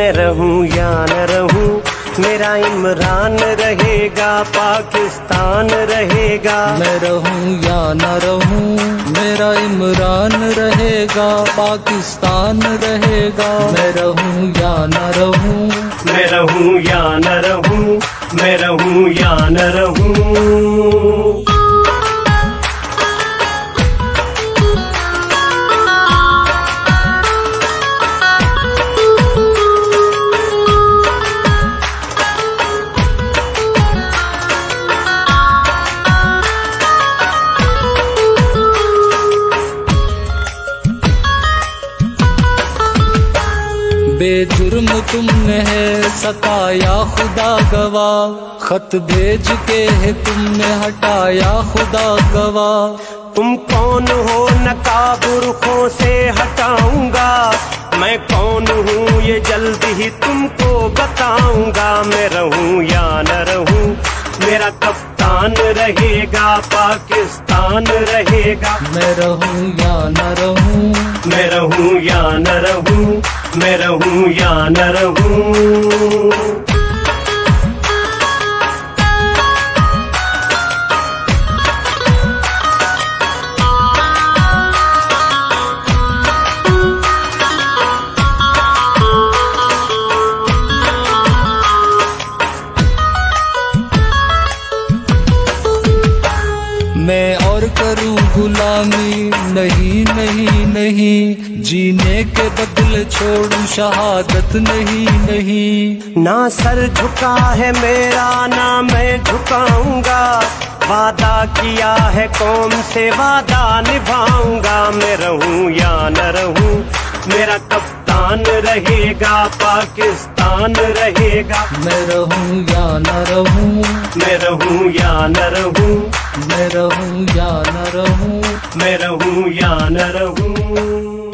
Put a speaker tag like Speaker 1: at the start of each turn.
Speaker 1: मैं रहूं या न रहूं, मेरा इमरान रहेगा, पाकिस्तान रहेगा।
Speaker 2: मैं रहूं या न रहूं, मेरा इमरान रहेगा, पाकिस्तान रहेगा। मैं रहूं या न रहूं,
Speaker 1: मैं रहूं या न रहूं, मैं रहूं या न रहूं।
Speaker 2: बेजुर्म तुमने है सताया खुदा गवाह, खत भेज के है तुमने हटाया खुदा गवाह।
Speaker 1: तुम कौन हो नकाब रुखों से हटाऊंगा, मैं कौन हूँ ये जल्दी ही तुमको बताऊंगा। मैं रहूं या न रहूं, मेरा कप्तान रहेगा, पाकिस्तान रहेगा।
Speaker 2: मैं रहूं या न रहूं,
Speaker 1: मैं रहूं या न रहूं, मैं रहूं या न रहूं।
Speaker 2: मैं और करूं गुलामी, नहीं नहीं नहीं, जीने के बदले छोड़ूं शहादत, नहीं नहीं।
Speaker 1: ना सर झुका है मेरा ना मैं झुकाऊंगा, वादा किया है कौम से वादा निभाऊंगा। मैं रहूं या न रहूं, मेरा कप्तान रहेगा, पाकिस्तान रहेगा।
Speaker 2: मैं रहूं या न रहूं,
Speaker 1: मैं रहूं या न रहूं,
Speaker 2: मैं रहूं या न रहूं,
Speaker 1: मैं रहूं या न रहूं।